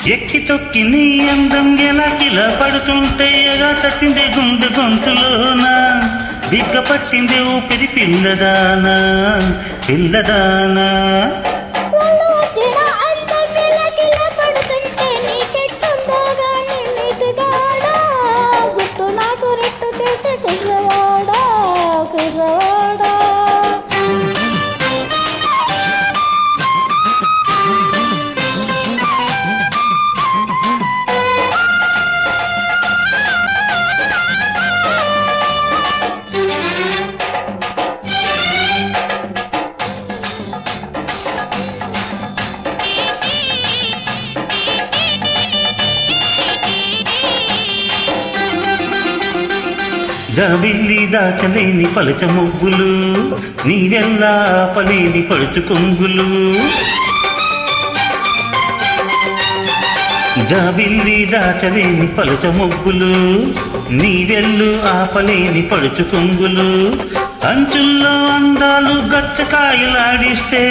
ఎక్కి తొక్కి నీ అందం ఎలా కిలా పడుతుంటే ఎలా తట్టిందే గుండె గొంతులోన బిగ్గ పట్టిందే ఊపిరి పిల్లదానా పిల్లదానా జాబిల్లి దాచలేని పలచ ముగ్గులు నీవెల్లా పలేని పడుచు కొంగులు జాబిల్లి దాచలేని పలచ ముగ్గులు నీవెల్లు ఆపలేని పడుచు కొంగులు అంచుల్లో అందాలు గచ్చకాయలాడిస్తే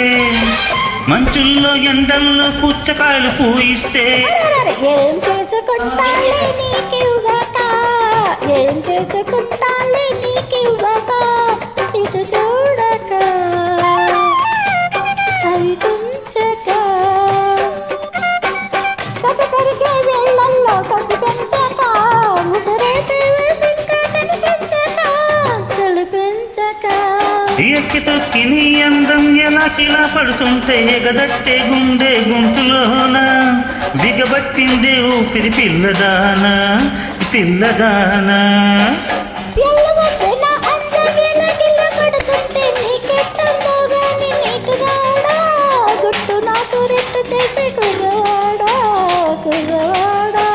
మంచుల్లో ఎండల్లో పుచ్చకాయలు పూయిస్తే ఏం చేసుకుంటాలే నీకివ్వక ఇటు చూడక కనిపించక కసి సరిగే వేళ్ళల్లో కసి పెంచక ముసరేసే వేసింకా కనిపించక చలిపించక ఎక్కి తొక్కి నీ అందం ఎలా కిలా పడుతుంటే ఎగదట్టే గుండె గొంతులోన బిగబట్టిందే ఊపిరి పిల్లదానా పిల్లదానా గుట్టు నాకు రెట్టు చేసి కుర్రవాడా కుర్రవాడా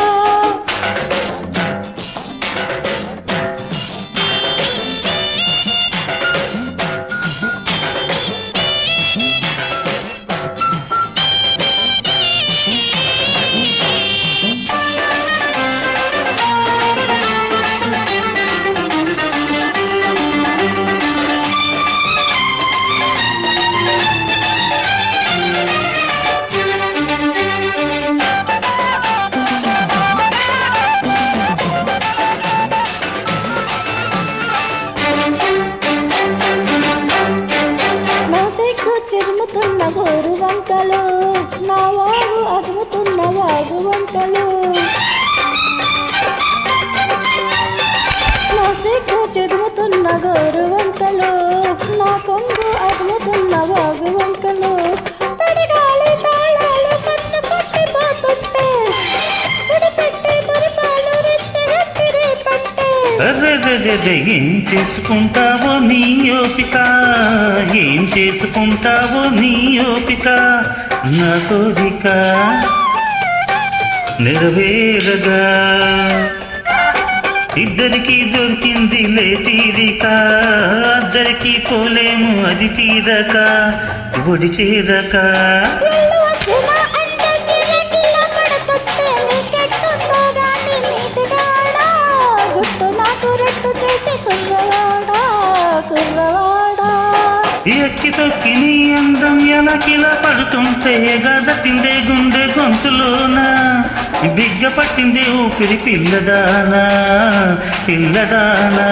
చిరుముతున్న గోరు వంకలు నా వారు అదుముతున్న వాగు వంకలు నా సిగ్గు చిరుముతున్న గోరు వంకలు నా కొంగు అదుముతున్న వాగు వంకలు తడిగాలి తాళాలు కట్టు పట్టిపోతుంటే పుడిపెట్టి పురిపాలు రెచ్చగట్టి రేపట్టే ఏం చేసుకుంటావో నీ ఓపిక ఏం చేసుకుంటావో నీ ఓపిక నా కోరిక నెరవేరగా ఇద్దరికి దొరికింది లే తీరిక అద్దరికి పోలేము అది తీరక ఒడి చేరక ఎక్కి తొక్కి నీ అందం ఎలా కిలా పడుతుంటే గదటిందే గుండె గొంతులోన బిగ్గ పట్టిందే ఊపిరి పిల్లదానా పిల్లదానా